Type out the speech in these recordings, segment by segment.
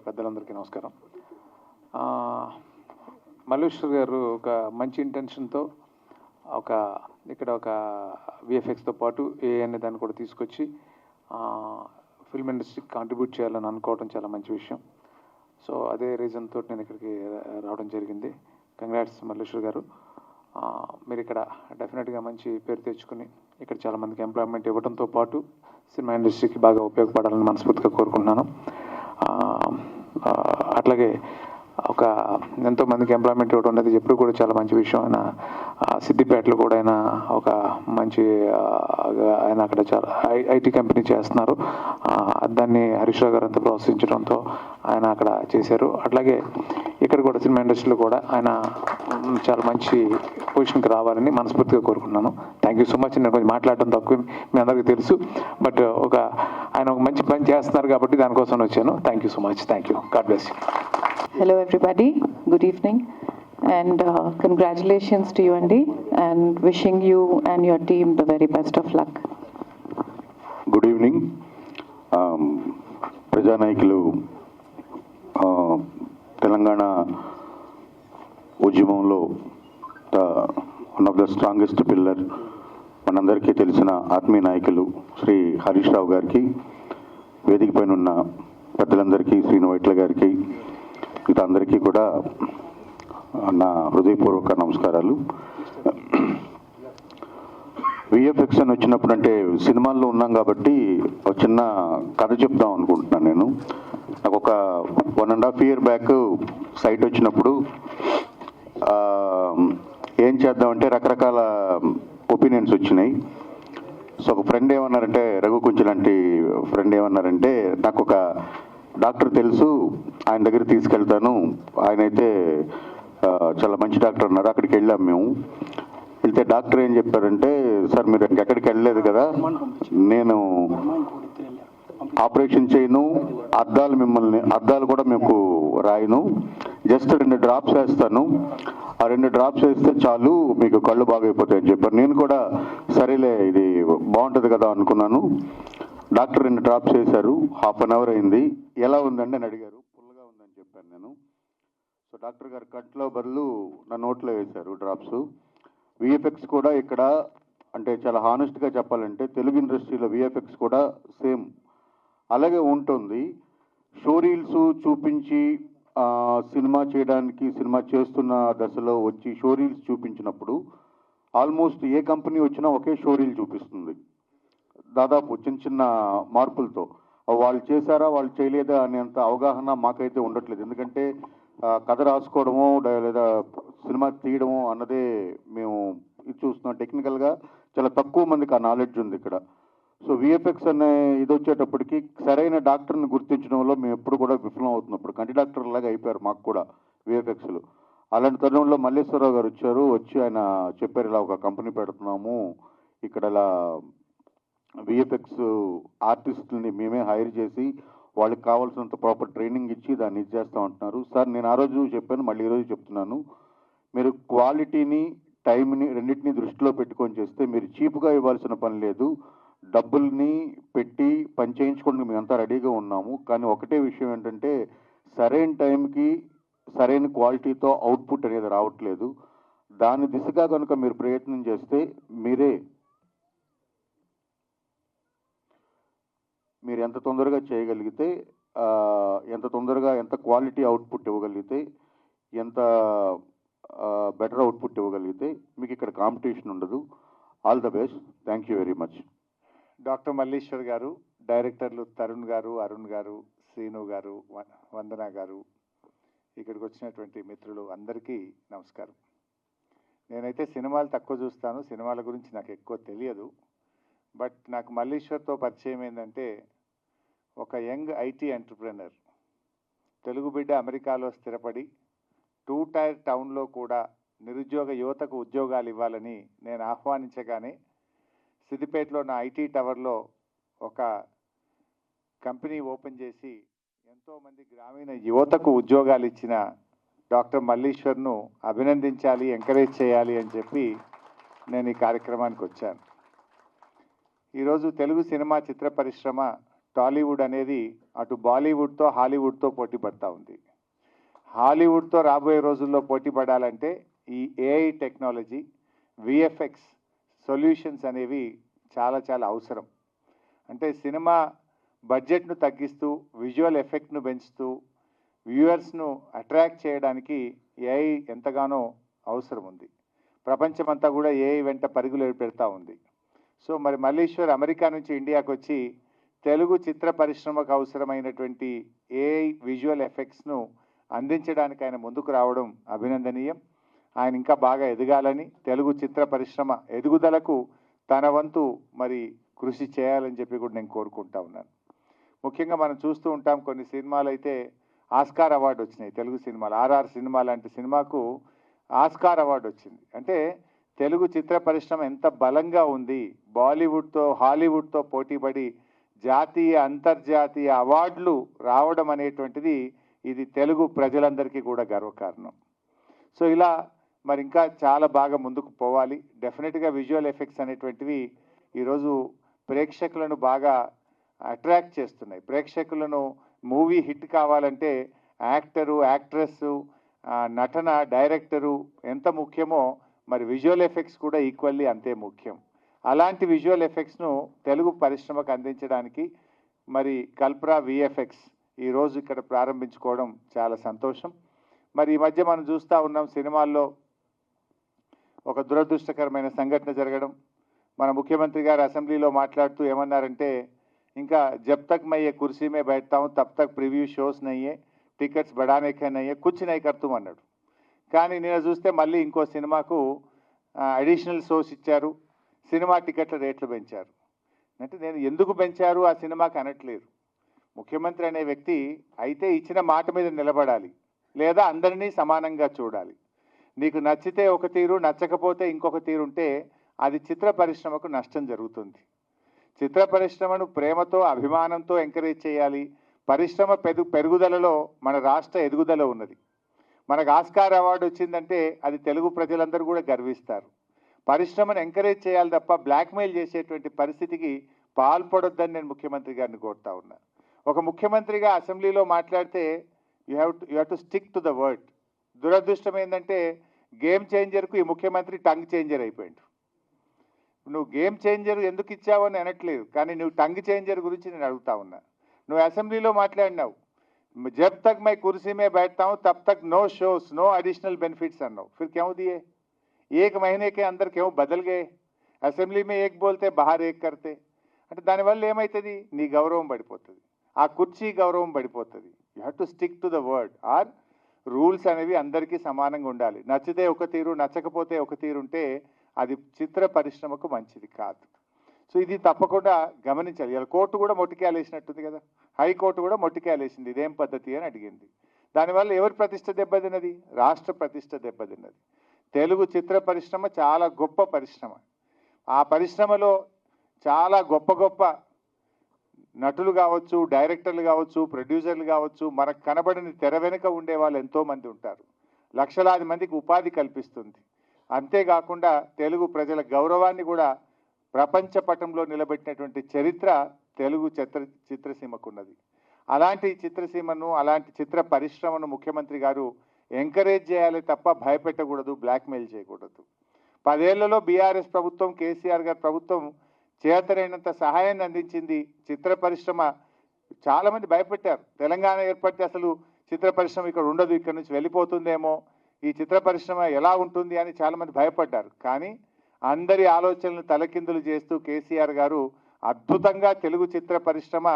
పెద్దలందరికీ నమస్కారం. మల్లేశ్వర్ గారు ఒక మంచి ఇంటెన్షన్తో ఇక్కడ ఒక విఎఫ్ఎక్స్తో పాటు ఏఐ అనే దాన్ని కూడా తీసుకొచ్చి ఫిల్మ్ ఇండస్ట్రీకి కాంట్రిబ్యూట్ చేయాలని అనుకోవడం చాలా మంచి విషయం. సో అదే రీజన్ తోటి నేను ఇక్కడికి రావడం జరిగింది. కంగ్రాట్స్ మల్లేశ్వర్ గారు. మీరు ఇక్కడ డెఫినెట్గా మంచి పేరు తెచ్చుకుని ఇక్కడ చాలామందికి ఎంప్లాయ్మెంట్ ఇవ్వడంతో పాటు సినిమా ఇండస్ట్రీకి బాగా ఉపయోగపడాలని మనస్ఫూర్తిగా కోరుకుంటున్నాను. అట్లాగే ఎంతోమందికి ఎంప్లాయ్మెంట్ ఇవ్వడం అనేది ఎప్పుడు కూడా చాలా మంచి విషయం. ఆయన సిద్దిపేటలో కూడా ఆయన అక్కడ చాలా ఐటీ కంపెనీ చేస్తున్నారు. దాన్ని హరీష్ రావు గారు అంతా ప్రోత్సహించడంతో ఆయన అక్కడ చేశారు. అట్లాగే ఇక్కడ కూడా సినిమా ఇండస్ట్రీలో కూడా ఆయన చాలా మంచి పొజిషన్కి రావాలని మనస్ఫూర్తిగా కోరుకున్నాను. Thank you so much. నేను కొంచెం మాట్లాడడం తక్కువ, మీ అందరికీ తెలుసు. బట్ ఆయన ఒక మంచి పని చేస్తున్నారు కాబట్టి దానికోసం వచ్చాను. Thank you so much. Thank you. God bless you. Hello everybody, good evening, and congratulations to you Andy, and wishing you and your team the very best of luck. Good evening. ప్రజానాయకులు తెలంగాణ ఉద్యమంలో one of the strongest pillar మనందరికీ తెలిసిన ఆత్మీయ నాయకులు శ్రీ హరీష్ రావు గారికి, వేదిక పైన ఉన్న పెద్దలందరికీ, శ్రీను వైట్ల గారికి, మిగతా అందరికీ కూడా నా హృదయపూర్వక నమస్కారాలు. విఎఫ్ఎక్స్ అని వచ్చినప్పుడు అంటే సినిమాల్లో ఉన్నాం కాబట్టి ఒక చిన్న కథ చెప్దాం అనుకుంటున్నాను. నేను నాకు ఒక 1.5 year బ్యాక్ సైట్ వచ్చినప్పుడు ఏం చేద్దామంటే రకరకాల ఒపీనియన్స్ వచ్చినాయి. సో ఒక ఫ్రెండ్ ఏమన్నారంటే, రఘు కుంచి లాంటి ఫ్రెండ్ ఏమన్నారంటే, నాకు ఒక డాక్టర్ తెలుసు, ఆయన దగ్గర తీసుకెళ్తాను, ఆయన అయితే చాలా మంచి డాక్టర్ అన్నారు. అక్కడికి వెళ్ళాం మేము. వెళ్తే డాక్టర్ ఏం చెప్పారంటే, సార్ మీరు ఎక్కడికి వెళ్ళలేదు కదా, నేను ఆపరేషన్ చేయను, అద్దాలు కూడా మీకు రాయను, జస్ట్ 2 drops వేస్తాను, ఆ 2 drops వేస్తే చాలు, మీకు కళ్ళు బాగైపోతాయని చెప్పారు. నేను కూడా సరేలే ఇది బాగుంటుంది కదా అనుకున్నాను. డాక్టర్ 2 drops వేశారు. 1/2 hour అయింది. ఎలా ఉందండి అని అడిగారు. పుల్లగా ఉందని చెప్పాను నేను. సో డాక్టర్ గారు కట్లో బదులు నా నోట్లో వేశారు డ్రాప్స్. విఎఫ్ఎక్స్ కూడా ఇక్కడ అంటే చాలా హానెస్ట్గా చెప్పాలంటే తెలుగు ఇండస్ట్రీలో విఎఫ్ఎక్స్ కూడా సేమ్ అలాగే ఉంటుంది. షో రీల్స్ చూపించి సినిమా చేయడానికి, సినిమా చేస్తున్న దశలో వచ్చి షో రీల్స్ చూపించినప్పుడు ఆల్మోస్ట్ ఏ కంపెనీ వచ్చినా ఒకే షో రీల్ చూపిస్తుంది, దాదాపు చిన్న చిన్న మార్పులతో. వాళ్ళు చేశారా వాళ్ళు చేయలేదా అనేంత అవగాహన మాకైతే ఉండట్లేదు. ఎందుకంటే కథ రాసుకోవడమో లేదా సినిమా తీయడమో అన్నదే మేము ఇది చూస్తున్నాం. టెక్నికల్గా చాలా తక్కువ మందికి ఆ నాలెడ్జ్ ఉంది ఇక్కడ. సో విఎఫ్ఎక్స్ అనే ఇది వచ్చేటప్పటికి సరైన డాక్టర్ని గుర్తించడంలో మేము ఎప్పుడు కూడా విఫలం అవుతున్నప్పుడు కంటి డాక్టర్ లాగా అయిపోయారు మాకు కూడా విఎఫ్ఎక్స్లు. అలాంటి తరుణంలో మల్లేశ్వరరావు గారు వచ్చి ఆయన చెప్పారు, ఇలా ఒక కంపెనీ పెడుతున్నాము, ఇక్కడ ఇలా విఎఫ్ఎక్స్ ఆర్టిస్టులని మేమే హైర్ చేసి వాళ్ళకి కావాల్సినంత ప్రాపర్ ట్రైనింగ్ ఇచ్చి దాన్ని ఇది చేస్తూ ఉంటున్నారు. సార్ నేను ఆ రోజు చెప్పాను, మళ్ళీ ఈరోజు చెప్తున్నాను, మీరు క్వాలిటీని టైంని రెండింటినీ దృష్టిలో పెట్టుకొని చేస్తే మీరు చీప్గా ఇవ్వాల్సిన పని లేదు. డబ్బుల్ని పెట్టి పని చేయించుకోవడానికి మేమంతా రెడీగా ఉన్నాము. కానీ ఒకటే విషయం ఏంటంటే సరైన టైంకి సరైన క్వాలిటీతో అవుట్పుట్ అనేది రావట్లేదు. దాని దిశగా కనుక మీరు ప్రయత్నం చేస్తే మీరు ఎంత తొందరగా చేయగలిగితే, ఎంత తొందరగా ఎంత క్వాలిటీ అవుట్పుట్ ఇవ్వగలిగితే, ఎంత బెటర్ అవుట్పుట్ ఇవ్వగలిగితే మీకు ఇక్కడ కాంపిటీషన్ ఉండదు. All the best. Thank you very much. Doctor Malleshwar గారు, డైరెక్టర్లు తరుణ్ గారు, అరుణ్ గారు, శ్రీను గారు, వందన గారు, ఇక్కడికి వచ్చినటువంటి మిత్రులు అందరికీ నమస్కారం. నేనైతే సినిమాలు తక్కువ చూస్తాను, సినిమాల గురించి నాకు ఎక్కువ తెలియదు. బట్ నాకు మల్లేశ్వర్తో పరిచయం ఏంటంటే, ఒక యంగ్ ఐటీ ఎంటర్ప్రెనర్, తెలుగు బిడ్డ, అమెరికాలో స్థిరపడి 2 tier టౌన్లో కూడా నిరుద్యోగ యువతకు ఉద్యోగాలు ఇవ్వాలని నేను ఆహ్వానించగానే సిద్దిపేటలో నా ఐటీ టవర్లో ఒక కంపెనీ ఓపెన్ చేసి ఎంతోమంది గ్రామీణ యువతకు ఉద్యోగాలు ఇచ్చిన డాక్టర్ మల్లేశ్వర్ను అభినందించాలి, ఎంకరేజ్ చేయాలి అని చెప్పి నేను ఈ కార్యక్రమానికి వచ్చాను. ఈరోజు తెలుగు సినిమా చిత్ర పరిశ్రమ టాలీవుడ్ అనేది అటు బాలీవుడ్తో హాలీవుడ్తో పోటీ పడతా ఉంది. హాలీవుడ్తో రాబోయే రోజుల్లో పోటీ పడాలంటే ఈ ఏఐ టెక్నాలజీ, విఎఫ్ఎక్స్ సొల్యూషన్స్ అనేవి చాలా చాలా అవసరం. అంటే సినిమా బడ్జెట్ను తగ్గిస్తూ విజువల్ ఎఫెక్ట్ను పెంచుతూ వ్యూవర్స్ను అట్రాక్ట్ చేయడానికి ఏఐ ఎంతగానో అవసరం ఉంది. ప్రపంచమంతా కూడా ఏఐ వెంట పరుగులు పెడతా ఉంది. సో మరి మల్లీశ్వర్ అమెరికా నుంచి ఇండియాకు వచ్చి తెలుగు చిత్ర పరిశ్రమకు అవసరమైనటువంటి ఏఐ విజువల్ ఎఫెక్ట్స్ను అందించడానికి ఆయన ముందుకు రావడం అభినందనీయం. ఆయన ఇంకా బాగా ఎదగాలని, తెలుగు చిత్ర పరిశ్రమ ఎదుగుదలకు తన వంతు మరి కృషి చేయాలని చెప్పి కూడా నేను కోరుకుంటా ఉన్నాను. ముఖ్యంగా మనం చూస్తూ ఉంటాం, కొన్ని సినిమాలు అయితే ఆస్కార్ అవార్డు వచ్చినాయి. తెలుగు సినిమాలు ఆర్ఆర్ సినిమా లాంటి సినిమాకు ఆస్కార్ అవార్డు వచ్చింది. అంటే తెలుగు చిత్ర పరిశ్రమ ఎంత బలంగా ఉంది. బాలీవుడ్తో హాలీవుడ్తో పోటీపడి జాతీయ అంతర్జాతీయ అవార్డులు రావడం అనేటువంటిది ఇది తెలుగు ప్రజలందరికీ కూడా గర్వకారణం. సో ఇలా మరి ఇంకా చాలా బాగా ముందుకు పోవాలి. డెఫినెట్గా విజువల్ ఎఫెక్ట్స్ అనేటువంటివి ఈరోజు ప్రేక్షకులను బాగా అట్రాక్ట్ చేస్తున్నాయి. ప్రేక్షకులను మూవీ హిట్ కావాలంటే యాక్టరు, యాక్ట్రెస్సు, నటన, డైరెక్టరు ఎంత ముఖ్యమో మరి విజువల్ ఎఫెక్ట్స్ కూడా ఈక్వల్లీ అంతే ముఖ్యం. అలాంటి విజువల్ ఎఫెక్ట్స్ను తెలుగు పరిశ్రమకు అందించడానికి మరి కల్ప్రా విఎఫ్ఎక్స్ ఈరోజు ఇక్కడ ప్రారంభించుకోవడం చాలా సంతోషం. మరి ఈ మధ్య మనం చూస్తూ ఉన్నాం, సినిమాల్లో ఒక దురదృష్టకరమైన సంఘటన జరగడం. మన ముఖ్యమంత్రి గారు అసెంబ్లీలో మాట్లాడుతూ ఏమన్నారంటే, ఇంకా जब तक मैं ये कुर्सी में बैठता हूँ तब तक प्रीव्यू షోస్ नहीं है, టికెట్స్ बढ़ाने के नहीं है, कुछ नहीं करतूम అన్నాడు. కానీ నేను చూస్తే మళ్ళీ ఇంకో సినిమాకు అడిషనల్ షోస్ ఇచ్చారు, సినిమా టికెట్ల రేట్లు పెంచారు. అంటే నేను ఎందుకు పెంచారు ఆ సినిమాకి అనట్లేదు. ముఖ్యమంత్రి అనే వ్యక్తి అయితే ఇచ్చిన మాట మీద నిలబడాలి, లేదా అందరినీ సమానంగా చూడాలి. నీకు నచ్చితే ఒక తీరు, నచ్చకపోతే ఇంకొక తీరు ఉంటే అది చిత్ర పరిశ్రమకు నష్టం జరుగుతుంది. చిత్ర పరిశ్రమను ప్రేమతో, అభిమానంతో ఎంకరేజ్ చేయాలి. పరిశ్రమ పెరుగుదలలో మన రాష్ట్ర ఎదుగుదల ఉన్నది. మనకు ఆస్కార్ అవార్డు వచ్చిందంటే అది తెలుగు ప్రజలందరూ కూడా గర్విస్తారు. పరిశ్రమను ఎంకరేజ్ చేయాలి తప్ప బ్లాక్మెయిల్ చేసేటువంటి పరిస్థితికి పాల్పడొద్దని నేను ముఖ్యమంత్రి గారిని కోరుతా ఉన్నా. ఒక ముఖ్యమంత్రిగా అసెంబ్లీలో మాట్లాడితే you have to stick to the word. దురదృష్టం ఏంటంటే గేమ్ చేంజర్కు ఈ ముఖ్యమంత్రి టంగ్ చేంజర్ అయిపోయాడు. నువ్వు గేమ్ చేంజర్ ఎందుకు ఇచ్చావు అని అనట్లేదు, కానీ నువ్వు టంగ్ చేంజర్ గురించి నేను అడుగుతా ఉన్నా. నువ్వు అసెంబ్లీలో మాట్లాడినావు, जब तक मैं कुर्सी में बैठता हूँ तब तक no shows, no additional benefits अన్నావు. फिर क्यों दिए? एक महीने के अंदर क्यों बदल गए? అసెంబ్లీ में एक बोलते बाहर एक करते. అంటే దానివల్ల ఏమవుతుంది? నీ గౌరవం పడిపోతుంది, ఆ కుర్చీ గౌరవం పడిపోతుంది. You have to stick to the word. Or rules అనేవి అందరికీ సమానంగా ఉండాలి. నచ్చితే ఒక తీరు, నచ్చకపోతే ఒక తీరు ఉంటే అది చిత్ర పరిశ్రమకు మంచిది కాదు. సో ఇది తప్పకుండా గమనించాలి. ఇలా కోర్టు కూడా మొట్టికేలేసినట్టుంది కదా, హైకోర్టు కూడా మొట్టికేలేసింది, ఇదేం పద్ధతి అని అడిగింది. దానివల్ల ఎవరి ప్రతిష్ట దెబ్బతిన్నది? రాష్ట్ర ప్రతిష్ట దెబ్బతిన్నది. తెలుగు చిత్ర పరిశ్రమ చాలా గొప్ప పరిశ్రమ. ఆ పరిశ్రమలో చాలా గొప్ప గొప్ప నటులు కావచ్చు, డైరెక్టర్లు కావచ్చు, ప్రొడ్యూసర్లు కావచ్చు, మనకు కనబడని తెర వెనుక ఉండే వాళ్ళు ఎంతోమంది ఉంటారు. లక్షలాది మందికి ఉపాధి కల్పిస్తుంది. అంతేకాకుండా తెలుగు ప్రజల గౌరవాన్ని కూడా ప్రపంచ పటంలో నిలబెట్టినటువంటి చరిత్ర తెలుగు చిత్రసీమకున్నది. అలాంటి చిత్రసీమను, అలాంటి చిత్ర పరిశ్రమను ముఖ్యమంత్రి గారు ఎంకరేజ్ చేయాలి తప్ప భయపెట్టకూడదు, బ్లాక్మెయిల్ చేయకూడదు. 10 ఏళ్లలో బీఆర్ఎస్ ప్రభుత్వం, కేసీఆర్ గారి ప్రభుత్వం చేతనైనంత సహాయాన్ని అందించింది. చిత్ర పరిశ్రమ చాలామంది భయపెట్టారు, తెలంగాణ ఏర్పడితే అసలు చిత్ర పరిశ్రమ ఇక్కడ ఉండదు, ఇక్కడ నుంచి వెళ్ళిపోతుందేమో, ఈ చిత్ర పరిశ్రమ ఎలా ఉంటుంది అని చాలామంది భయపడ్డారు. కానీ అందరి ఆలోచనలను తలకిందులు చేస్తూ కేసీఆర్ గారు అద్భుతంగా తెలుగు చిత్ర పరిశ్రమ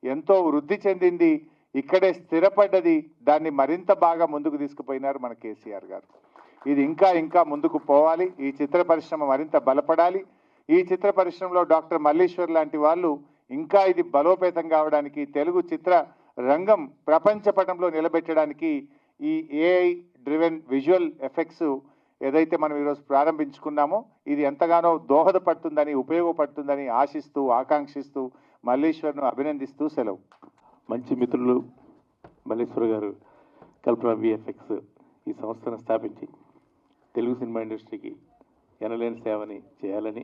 ఎంతో వృద్ధి చెందింది, ఇక్కడే స్థిరపడ్డది. దాన్ని మరింత బాగా ముందుకు తీసుకుపోయినారు మన కేసీఆర్ గారు. ఇది ఇంకా ఇంకా ముందుకు పోవాలి. ఈ చిత్ర పరిశ్రమ మరింత బలపడాలి. ఈ చిత్ర పరిశ్రమలో డాక్టర్ మల్లీశ్వర్ లాంటి వాళ్ళు ఇంకా ఇది బలోపేతం కావడానికి, తెలుగు చిత్ర రంగం ప్రపంచ పటంలో నిలబెట్టడానికి ఈ ఏఐ డ్రివెన్ విజువల్ ఎఫెక్ట్స్ ఏదైతే మనం ఈరోజు ప్రారంభించుకున్నామో ఇది ఎంతగానో దోహదపడుతుందని, ఉపయోగపడుతుందని ఆశిస్తూ, ఆకాంక్షిస్తూ మల్లీశ్వర్ను అభినందిస్తూ సెలవు. మంచి మిత్రులు మల్లీశ్వర్ గారు కల్పన విఎఫ్ఎక్స్ ఈ సంస్థను స్థాపించి తెలుగు సినిమా ఇండస్ట్రీకి ఎనలేని సేవని చేయాలని,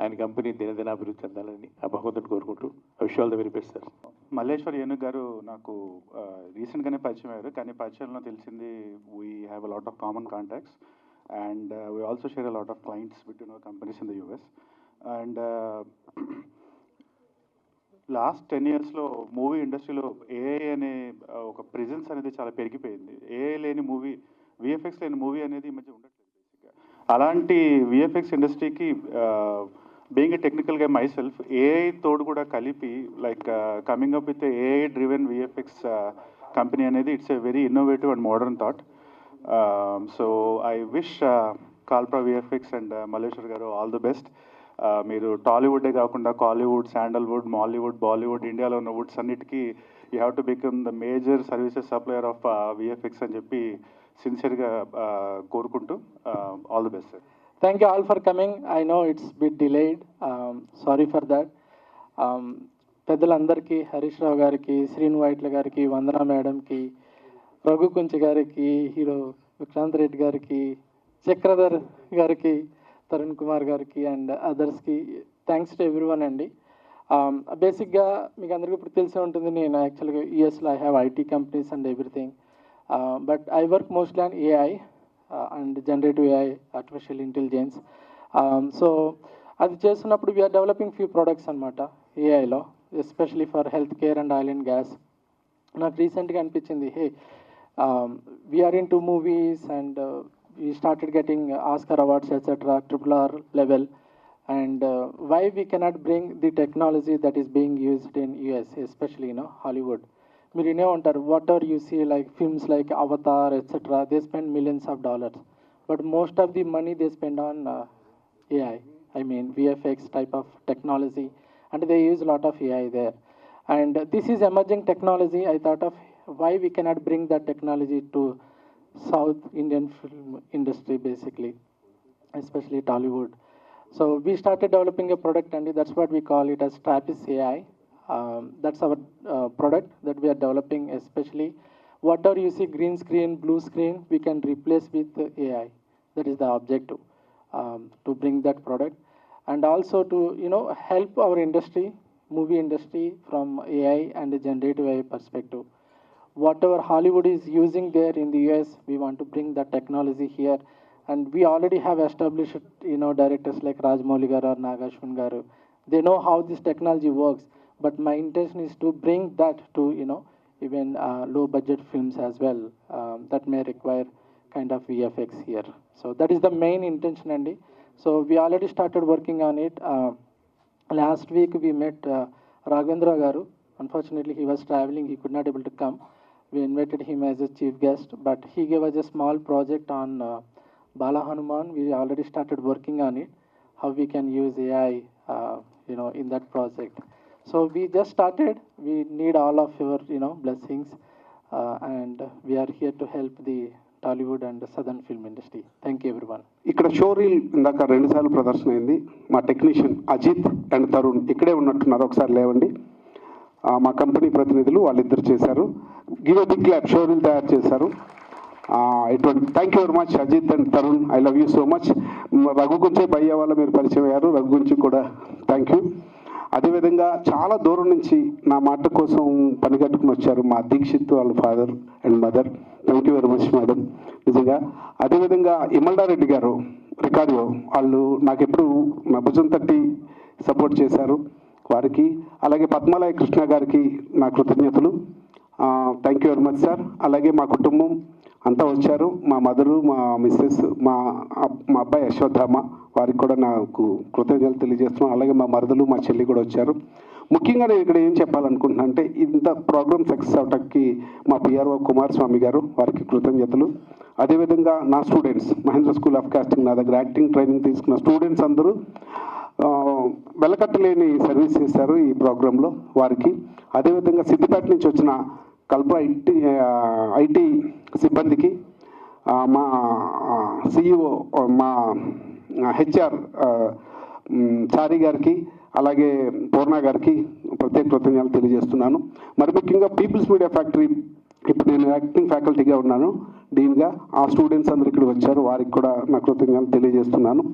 ఆయన కంపెనీ దినదినాభివృద్ధి చెందాలని ఆ భగవంతుని కోరుకుంటూ wish all the very best sir. Malleshwar Enugu గారు నాకు రీసెంట్గానే పరిచయం అయ్యారు, కానీ పరిచయంలో తెలిసింది we have a lot of common contacts and we also share a lot of clients between our companies in the US. And last 10 yearsలో మూవీ ఇండస్ట్రీలో ఏఐ అనే ఒక ప్రెజెన్స్ అనేది చాలా పెరిగిపోయింది. ఏఐ లేని మూవీ, విఎఫ్ఎక్స్ లేని మూవీ అనేది ఈ మధ్య ఉండట్లేదు బేసిక్గా. అలాంటి విఎఫ్ఎక్స్ ఇండస్ట్రీకి బీయింగ్ ఏ టెక్నికల్ గా మై సెల్ఫ్, ఏఐ తోడు కూడా కలిపి like coming up with AI driven VFX company అనేది it's a very innovative and modern thought. So I wish Kalpra VFX and Malleshwar గారు ఆల్ ది బెస్ట్. మీరు టాలీవుడే కాకుండా కాలీవుడ్, శాండల్వుడ్, మాలీవుడ్, బాలీవుడ్, ఇండియాలో ఉన్న వుడ్స్ అన్నిటికీ you have to become the major services supplier of VFX అని చెప్పి సిన్సియర్గా కోరుకుంటూ all the best sir. Thank you all for coming. I know it's bit delayed. Sorry for that. పెద్దలందరికీ, హరీష్ రావు గారికి, శ్రీను వైట్ల గారికి, వందన మేడంకి, రఘు కుంచి గారికి, హీరో విక్రాంత్ రెడ్డి గారికి, చక్రధర్ గారికి, తరుణ్ కుమార్ గారికి అండ్ అదర్స్కి థ్యాంక్స్ టు ఎవ్రీవన్ అండి. బేసిక్గా మీకు అందరికీ ఇప్పుడు తెలిసే ఉంటుంది, నేను యాక్చువల్గా యూఎస్లో I have IT companies and everything, but I work mostly on AI and generative AI, artificial intelligence. So అది చేస్తున్నప్పుడు వీఆర్ డెవలపింగ్ ఫ్యూ ప్రొడక్ట్స్ అనమాట ఏఐలో, especially for health care and oil and gas. నాకు రీసెంట్గా అనిపించింది, hey we're into movies and we started getting Oscar awards, etc., RRR level, and why we cannot bring the technology that is being used in US, especially Hollywood. మీరు వినే ఉంటారు, whatever you see like films like Avatar etcetera, they spend millions of dollars, but most of the money they spend on AI, I mean VFX type of technology, and they use a lot of AI there. And this is emerging technology. I thought of why we cannot bring that technology to South Indian film industry, basically, especially Tollywood. So we started developing a product, and that's what we call it as Trappist AI. That's our product that we are developing, especially whatever you see green screen, blue screen, we can replace with AI. That is the objective, to bring that product, and also to help our industry, movie industry, from AI and generative AI perspective. Whatever Hollywood is using there in the US, we want to bring that technology here. And we already have established, directors like Rajamouli garu or Nagashwin garu. They know how this technology works. But my intention is to bring that to, even low budget films as well, that may require kind of VFX here. So that is the main intention, Andy. So we already started working on it. Last week we met Raghavendra garu. Unfortunately, he was traveling, he could not able to come. We invited him as a chief guest, but he gave us a small project on Bala Hanuman. We already started working on it, how we can use AI, in that project. So we just started. We need all of your, blessings, and we are here to help the Tollywood and the southern film industry. Thank you, everyone. ఇక్కడ show reel ఇందాక 2 సార్లు ప్రదర్శన అయింది. మా technician Ajit and Tarun ఇక్కడే ఉన్నట్టున్నారు, ఒకసారి లేవండి. మా కంపెనీ ప్రతినిధులు వాళ్ళిద్దరు చేశారు. Give a big clap. Show reel తయారు చేశారు. ఇటువంటి thank you very much Ajith and Tarun, I love you so much. Raghu Gunche భయ్య వాళ్ళ మీరు పరిచయం అయ్యారు, రఘు గురించి కూడా థ్యాంక్ యూ. అదేవిధంగా చాలా దూరం నుంచి నా మాట కోసం పని కట్టుకుని వచ్చారు మా దీక్షిత్ వాళ్ళ father and mother. Thank you very much madam, నిజంగా. అదేవిధంగా ఇమల్డారెడ్డి గారు రికార్డియో, వాళ్ళు నాకు ఎప్పుడు నా భుజం తట్టి సపోర్ట్ చేశారు, వారికి. అలాగే పద్మాలయ కృష్ణ గారికి నా కృతజ్ఞతలు. Thank you very much sir. అలాగే మా కుటుంబం అంతా వచ్చారు, మా మదరు, మా మిస్సెస్, మా అబ్బాయి అశ్వత్థామ, వారికి కూడా నాకు కృతజ్ఞతలు తెలియజేస్తున్నాను. అలాగే మా మరదలు, మా చెల్లి కూడా వచ్చారు. ముఖ్యంగా నేను ఇక్కడ ఏం చెప్పాలనుకుంటున్నాను అంటే, ఇంత ప్రోగ్రామ్ సక్సెస్ అవటానికి మా పిఆర్ఓ కుమారస్వామి గారు, వారికి కృతజ్ఞతలు. అదేవిధంగా నా students, Mahendra school of casting, నా దగ్గర యాక్టింగ్ ట్రైనింగ్ తీసుకున్న స్టూడెంట్స్ అందరూ వెలకట్టలేని సర్వీస్ చేశారు ఈ ప్రోగ్రాంలో, వారికి. అదేవిధంగా సిద్దిపేట నుంచి వచ్చిన కల్పన ఐటీ సిబ్బందికి, మా సిఇఓ, మా హెచ్ఆర్ చారి గారికి, అలాగే పూర్ణ గారికి ప్రత్యేక కృతజ్ఞతలు తెలియజేస్తున్నాను. మరి ముఖ్యంగా పీపుల్స్ మీడియా ఫ్యాక్టరీ, ఇప్పుడు నేను యాక్టింగ్ ఫ్యాకల్టీగా ఉన్నాను డీన్గా. ఆ స్టూడెంట్స్ అందరూ ఇక్కడ వచ్చారు, వారికి కూడా నా కృతజ్ఞతలు తెలియజేస్తున్నాను.